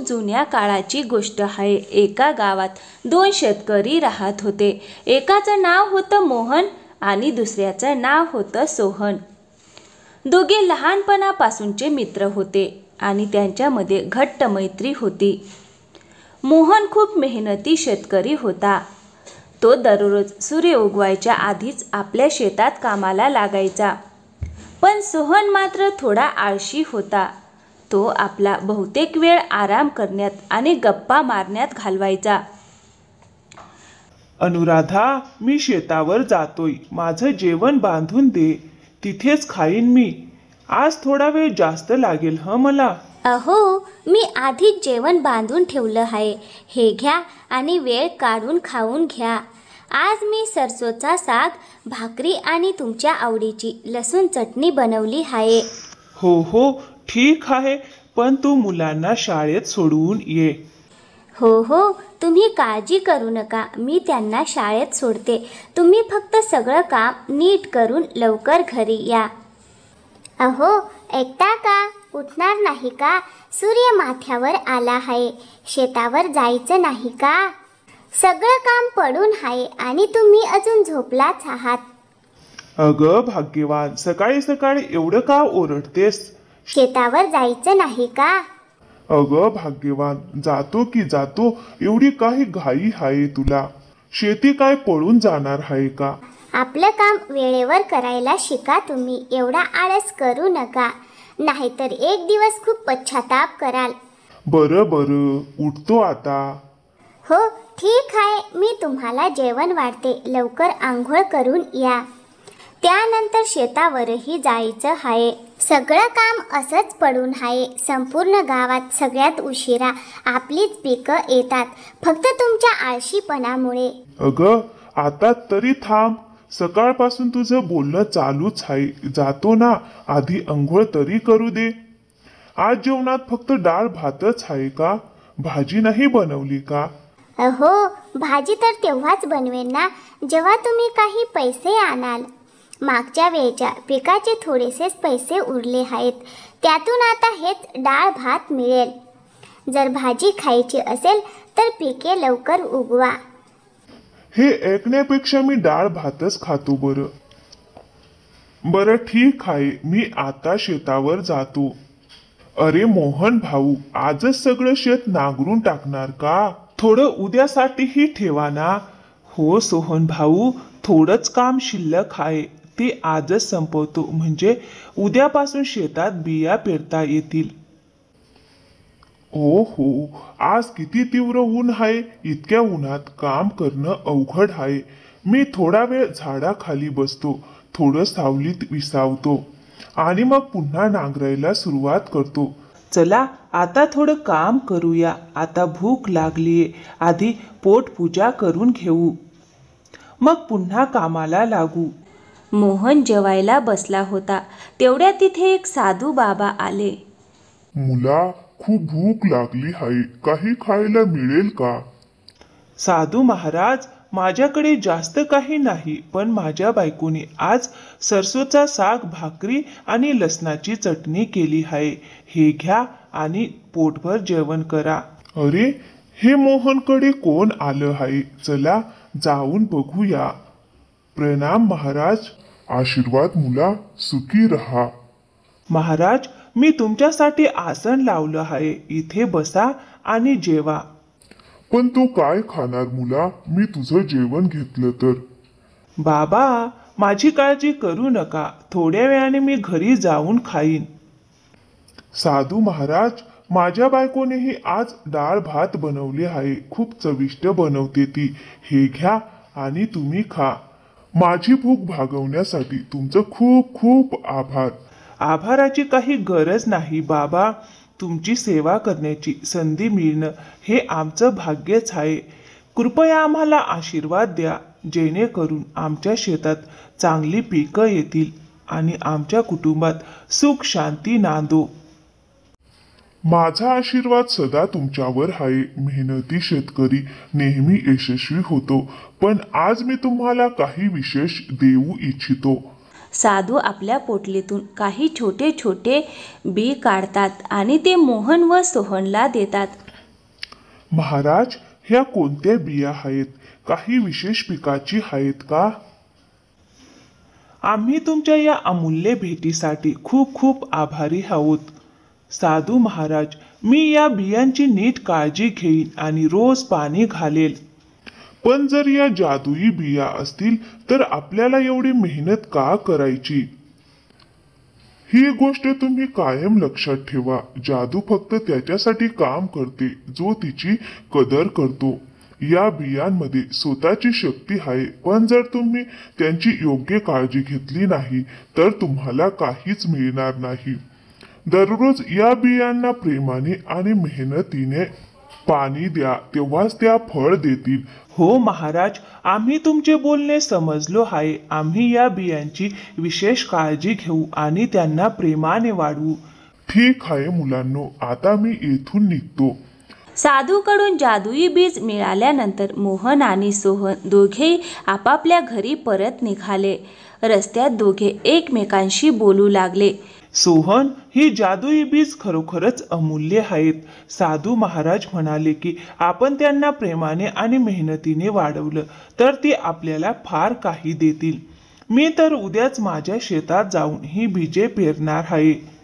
जुन्या काळाची गोष्ट आहे. एका गावात 2 शेतकरी राहत होते. एकाचं नाव होतं मोहन आणि दुसऱ्याचं नाव होतं सोहन. दोघे लहानपणापासूनचे मित्र होते आणि त्यांच्यामध्ये घट्ट मैत्री होती. मोहन खूप मेहनती शेतकरी होता. तो दररोज सूर्य उगवायच्या आधीच आपल्या शेतात कामाला लागायचा. पण सोहन मात्र थोडा आळशी होता. तो आपला बहुतेक वेळ आराम करण्यात आणि गप्पा मारण्यात घालवायचा. अनुराधा, मी शेतावर जातोय. माझं जेवण बांधून दे. तिथेच खाईन मी. आज थोडा वेळ जास्त लागेल मला. अहो, मी आधीच जेवण बांधून ठेवलं आहे. हे घ्या आणि वेळ काढून खाऊन घ्या. आज मी सरसोचा साग, भाकरी आणि तुमच्या आवडीची लसूण चटणी बनवली आहे. हो, ठीक आहे. पण तू मुलांना शाळेत सोडवून ये. हो, तुम्ही काळजी करू नका. मी त्यांना शाळेत सोडते. तुम्ही फक्त सगळं काम नीट करून लवकर घरी या. अहो, ऐकता का? उठणार नाही का? सूर्य माथ्यावर आला आहे. शेतावर जायचं नाही का? सगळं काम पडून आहे आणि तुम्ही अजून झोपलाच आहात. अगं भाग्यवान, सकाळी सकाळी एवढं का ओरडतेस? शेतावर जायचं नाही का? अगं भाग्यवान, जातो की जातो. एवढी काही घाई आहे तुला? शेती काय पळून जाणार आहे का? आपलं काम वेळेवर करायला शिका तुम्ही. एवढा आळस करू नका, नाहीतर एक दिवस खूप पश्चाताप कराल. बरं, उठतो आता. हो, ठीक आहे. मी तुम्हाला जेवण वाढते. लवकर आंघोळ करून या. त्यानंतर शेतावरही जायचं आहे. सगळं काम असंच पडून आहे. संपूर्ण गावात सगळ्यात उशिरा आपलीच पिकं येतात, फक्त तुमच्या आळशीपणामुळे. अगं, आता तरी थांब. सकाळपासून तुझं बोलणं चालूच आहे. जातो ना, आधी अंघोळ तरी करू दे. आज जेवणात फक्त डाळ भातच आहे का? भाजी नाही बनवली का? हो, भाजी तर तेव्हाच बनवेन ना, जेव्हा तुम्ही काही पैसे आणाल. मागच्या वेळच्या पिकाचे थोडेसेच पैसे उरले आहेत. त्यातून आता हेच डाळ भात मिळेल. जर भाजी खायची असेल तर पिके लवकर उगवा. हे ऐकण्यापेक्षा मी डाळ भातच खातो. बरं ठीक आहे. मी आता शेतावर जातो. अरे मोहन भाऊ, आजच सगळं शेत नांगरून टाकणार का? थोडं उद्यासाठीही ठेवा ना. हो सोहन भाऊ, थोडंच काम शिल्लक आहे. ते आजच संपवतो, म्हणजे उद्यापासून शेतात बिया पेरता येतील. हो, आज किती तीव्र ऊन आहे. इतक्या उन्हात काम करणं अवघड आहे. मी थोडा वेळ झाडाखाली बसतो, थोडं सावलीत विसावतो आणि मग पुन्हा नांगरायला सुरुवात करतो. चला, आता थोडं काम करूया. आता भूक लागलीये. आधी पोटपूजा करून घेऊ, मग पुन्हा कामाला लागू. मोहन जेवायला बसला होता. तेवढ्या तिथे एक साधू बाबा आले. मुला, खूप भूक लागली आहे. काही खायला मिळेल का? साधू महाराज, माझ्याकडे जास्त काही नाही, पण माझ्या बायकोने आज सरसोचा साग, भाकरी आणि लसणाची चटणी केली आहे. हे घ्या आणि पोटभर जेवण करा. अरे, हे मोहनकडे कोण आलं आहे? चला जाऊन बघूया. प्रणाम महाराज. आशीर्वाद मुला, सुखी रहा. महाराज, मी तुमच्यासाठी आसन लावलं आहे. इथे बसा आणि जेवा. पण तू काय खाणार मुला? मी तुझं जेवण घेतलं तर? बाबा, माझी काळजी करू नका. थोड्या वेळाने मी घरी जाऊन खाईन. साधू महाराज, माझ्या बायकोनेही आज डाळ भात बनवली आहे. खूप चविष्ट बनवते ती. हे घ्या आणि तुम्ही खा. माझी भूक भागवण्यासाठी तुमचं खूप खूप आभार. आभाराची काही गरज नाही बाबा. तुमची सेवा करण्याची संधी मिळणं हे आमचं भाग्यच आहे. कृपया आम्हाला आशीर्वाद द्या, जेणेकरून आमच्या शेतात चांगली पिकं येतील आणि आमच्या कुटुंबात सुख शांती नांदो. माझा आशीर्वाद सदा तुमच्यावर आहे. मेहनती शेतकरी नेहमी यशस्वी होतो. पण आज मी तुम्हाला काही विशेष देऊ इच्छितो. साधू आपल्या पोटलीतून काही छोटे छोटे बी काढतात आणि ते मोहन व सोहनला देतात. महाराज, ह्या कोणत्या बिया आहेत? काही विशेष पिकाची आहेत का? आम्ही तुमच्या या अमूल्य भेटीसाठी खूप खूप आभारी आहोत. साधू महाराज, मी या बियांची नीट काळजी घेईन आणि रोज पाणी घालेल. पण जर या जादुई बिया असतील तर आपल्याला एवढी मेहनत का करायची? ही गोष्ट तुम्ही कायम लक्षात ठेवा. जादू फक्त त्याच्यासाठी काम करते जो तिची कदर करतो. या बियांमध्ये स्वतःची शक्ती आहे, पण जर तुम्ही त्यांची योग्य काळजी घेतली नाही तर तुम्हाला काहीच मिळणार नाही. दररोज या बियांना प्रेमाने आणि मेहनतीने पाणी द्या, तेव्हाच त्या फळ देतील. हो महाराज, आम्ही तुमचे बोलणे समजलो आहे. आम्ही या बियांची विशेष काळजी घेऊ आणि त्यांना प्रेमाने वाढवू. ठीक आहे मुलांनो, आता मी येथून निघतो. साधूकडून जादुई बीज मिळाल्यानंतर मोहन आणि सोहन दोघेही आपापल्या घरी परत निघाले. रस्त्यात दोघे एकमेकांशी बोलू लागले. सोहन, ही जादुई बीज खरोखरच अमूल्य आहेत. साधू महाराज म्हणाले की आपण त्यांना प्रेमाने आणि मेहनतीने वाढवलं तर ते आपल्याला फार काही देतील. मी तर उद्याच माझ्या शेतात जाऊन ही बीजे पेरणार आहे.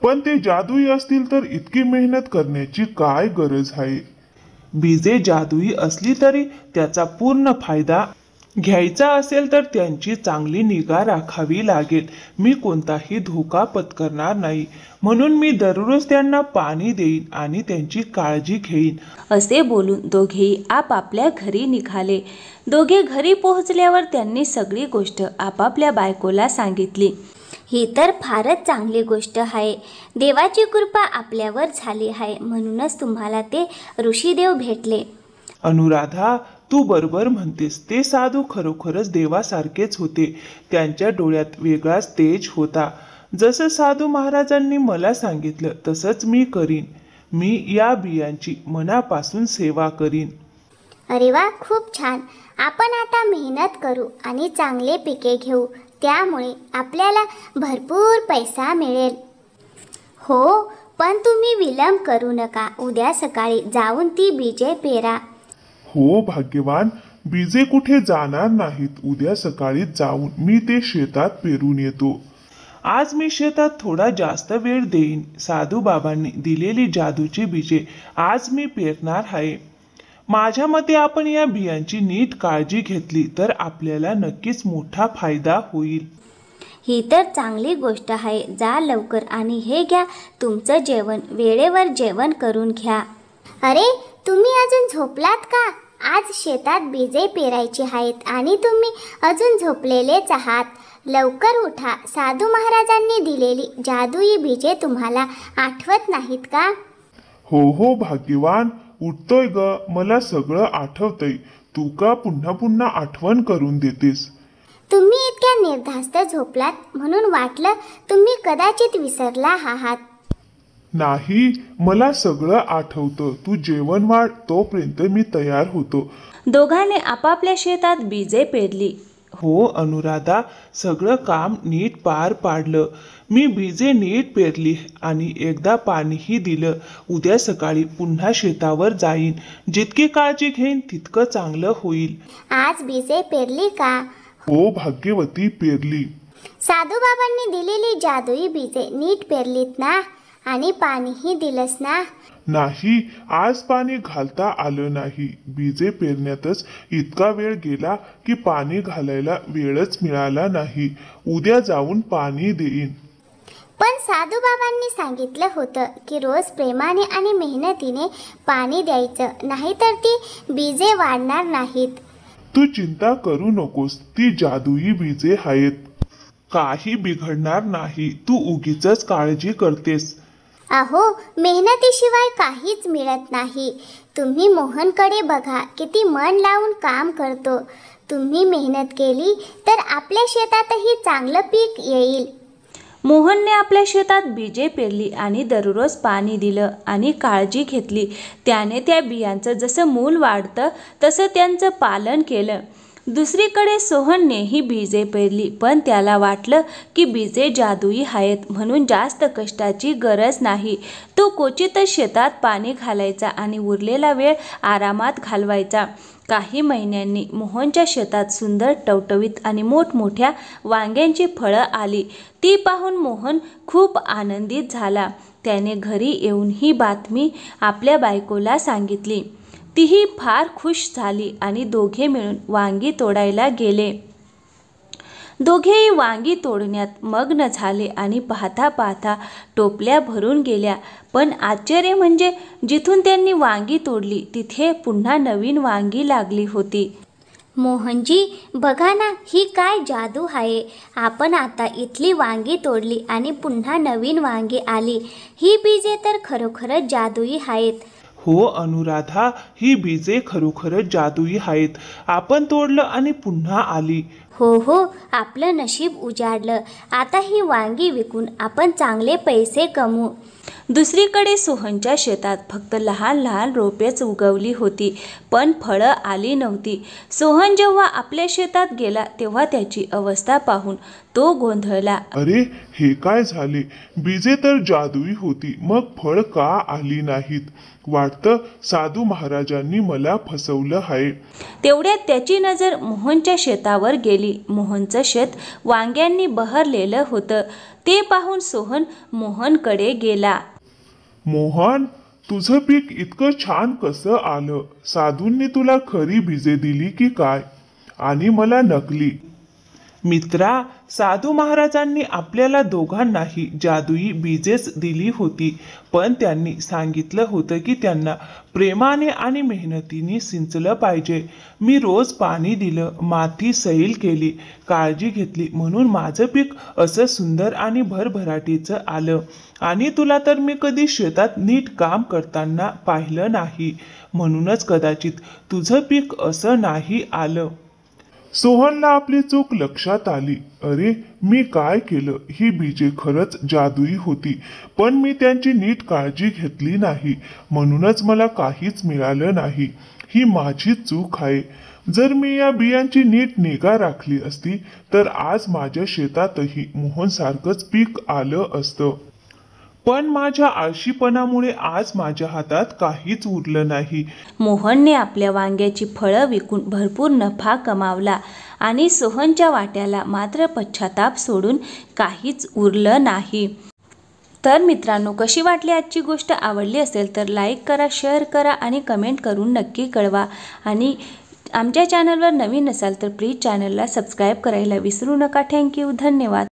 पण ते जादुई असतील तर इतकी मेहनत करण्याची काय गरज आहे? बीजे जादुई असली तरी त्याचा पूर्ण फायदा घ्यायचा असेल तर त्यांची चांगली निगा राखावी लागेल. मी कोणताही धोका पत्करणार नाही, म्हणून मी दररोज त्यांना पाणी देईन आणि त्यांची काळजी घेईन. असे बोलून दोघेही आपापल्या घरी निघाले. दोघे घरी पोहोचल्यावर त्यांनी सगळी गोष्ट आपापल्या बायकोला सांगितली. ही तर फारच चांगली गोष्ट आहे. देवाची कृपा आपल्यावर झाली आहे, म्हणूनच तुम्हाला ते ऋषीदेव भेटले. अनुराधा, तू बरोबर म्हणतेस. ते साधू खरोखरच देवासारखेच होते. त्यांच्या डोळ्यात वेगळाच तेज होता. जसं साधू महाराजांनी मला सांगितलं तसंच मी करीन. मी या बियांची मनापासून सेवा करीन. अरे वा, खूप छान. आपण आता मेहनत करू आणि चांगले पिके घेऊ. त्यामुळे आपल्याला भरपूर पैसा मिळेल. हो, पण तुम्ही विलंब करू नका. उद्या सकाळी जाऊन ती बीजे पेरा. हो भाग्यवान, बीजे कुठे जाणार नाहीत. उद्या सकाळी जाऊन मी ते शेतात पेरून येतो. आज मी शेतात थोडा जास्त वेळ देईन. साधू बाबांनी दिलेली जादूची बीजे आज मी पेरणार आहे. माझ्या मते आपण या बियांची नीट काळजी घेतली तर आपल्याला नक्कीच मोठा फायदा होईल. ही तर चांगली गोष्ट आहे. जा लवकर आणि हे घ्या तुमचं जेवण. वेळेवर जेवण करून घ्या. अरे, तुम्ही अजून झोपलात का? आज शेतात बीजे पेरायची आहेत आणि तुम्ही अजून झोपलेलेच आहात. लवकर उठा. साधू महाराजांनी दिलेली जादुई बीजे तुम्हाला आठवत नाहीत का? हो हो भाग्यवान, उठतोय ग. मला सगळं आठवतंय. तू का पुन्हा पुन्हा आठवण करून देतेस? तुम्ही इतक्या निर्धास्त झोपलात म्हणून वाटलं तुम्ही कदाचित विसरला आहात. नाही, मला सगळं आठवतं. तू जेवण वाढ, तोपर्यंत मी तयार होतो. दोघांनी आपापल्या शेतात बीजे पेरली. हो अनुराधा, सगळं काम नीट पार पाडलं. मी बीजे नीट पेरली आणि एकदा पाणीही दिलं. उद्या सकाळी पुन्हा शेतावर जाईन. जितकी काळजी घेईन तितकं चांगलं होईल. आज बीजे पेरली का? हो भाग्यवती, पेरली. साधू बाबांनी दिलेली जादुई बीजे नीट पेरलीत ना? आणि पाणीही दिलंस ना? नाही, आज पाणी घालता आलं नाही. बीजे पेरण्यातच इतका वेळ गेला की पाणी घालायला वेळच मिळाला नाही. उद्या जाऊन पाणी देईन. पण साधू बाबांनी सांगितलं होतं की रोज प्रेमाने आणि मेहनतीने पाणी द्यायचं, नाहीतर ती बीजे वाढणार नाहीत. तू चिंता करू नकोस. ती जादुई बीजे आहेत. काही बिघडणार नाही. तू उगीचच काळजी करतेस. अहो, मेहनतीशिवाय काहीच मिळत नाही. तुम्ही मोहनकडे बघा, किती मन लावून काम करतो. तुम्ही मेहनत केली तर आपल्या शेतातही चांगलं पीक येईल. मोहनने आपल्या शेतात बीजे पेरली आणि दररोज पाणी दिलं आणि काळजी घेतली. त्याने त्या बियांचं जसं मूल वाढतं तसं त्यांचं पालन केलं. दुसरीकडे सोहननेही बीजे पेरली, पण त्याला वाटलं की बीजे जादुई आहेत म्हणून जास्त कष्टाची गरज नाही. तो क्वचितच शेतात पाणी घालायचा आणि उरलेला वेळ आरामात घालवायचा. काही महिन्यांनी मोहनच्या शेतात सुंदर टवटवीत आणि मोठमोठ्या वांग्यांची फळं आली. ती पाहून मोहन खूप आनंदित झाला. त्याने घरी येऊन ही बातमी आपल्या बायकोला सांगितली. तीही फार खुश झाली आणि दोघे मिळून वांगी तोडायला गेले. दोघेही वांगी तोडण्यात मग्न झाले आणि पाहता पाहता टोपल्या भरून गेल्या. पण आश्चर्य म्हणजे जिथून त्यांनी वांगी तोडली तिथे पुन्हा नवीन वांगी लागली होती. मोहनजी, बघा ना, ही काय जादू आहे. आपण आता इथली वांगी तोडली आणि पुन्हा नवीन वांगी आली. ही बीजे तर खरोखरच जादुई आहेत. हो अनुराधा, ही बीजे खरोखरच जादुई आहेत. आपण तोडलं आणि पुन्हा आली. हो, आपलं नशीब उजाडलं. आता ही वांगी विकून आपण चांगले पैसे कमवू. दुसरीकडे सोहनच्या शेतात फक्त लहान लहान रोपेच उगवली होती, पण फळं आली नव्हती. सोहन जेव्हा आपल्या शेतात गेला तेव्हा त्याची अवस्था पाहून तो गोंधळला. अरे, हे काय झाले? बीजे तर जादुई होती, मग फळ का आली नाहीत? वाटतं साधू महाराजांनी मला फसवलं आहे. तेवढ्यात त्याची नजर मोहनच्या शेतावर गेली. मोहनचं शेत वांग्यांनी बहरलेलं होतं. ते पाहून सोहन मोहनकडे गेला. मोहन, तुझं पीक इतकं छान कसं आलं? साधूंनी तुला खरी बीजे दिली की काय? आणि मला नकली? मित्रा, साधू महाराजांनी आपल्याला दोघांनाही जादुई बीजेच दिली होती, पण त्यांनी सांगितलं होतं की त्यांना प्रेमाने आणि मेहनतीने सिंचलं पाहिजे. मी रोज पाणी दिलं, माती सैल केली, काळजी घेतली, म्हणून माझं पीक असं सुंदर आणि भरभराटीचं आलं. आणि तुला तर मी कधी शेतात नीट काम करताना पाहिलं नाही, म्हणूनच कदाचित तुझं पीक असं नाही आलं. सोहनला आपली चूक लक्षात आली. अरे, मी काय केलं? ही बीजे खरंच जादुई होती, पण मी त्यांची नीट काळजी घेतली नाही, म्हणूनच मला काहीच मिळालं नाही. ही माझी चूक आहे. जर मी या बियांची नीट निगा राखली असती तर आज माझ्या शेतातही मोहनसारखंच पीक आलं असतं. पण माझ्या आळशीपणामुळे आज माझ्या हातात काहीच उरलं नाही. मोहनने आपल्या वांग्याची फळं विकून भरपूर नफा कमावला आणि सोहनच्या वाट्याला मात्र पश्चाताप सोडून काहीच उरलं नाही. तर मित्रांनो, कशी वाटली आजची गोष्ट? आवडली असेल तर लाईक करा, शेअर करा आणि कमेंट करून नक्की कळवा. आणि आमच्या चॅनलवर नवीन असाल तर प्लीज चॅनलला सबस्क्राईब करायला विसरू नका. थँक्यू, धन्यवाद.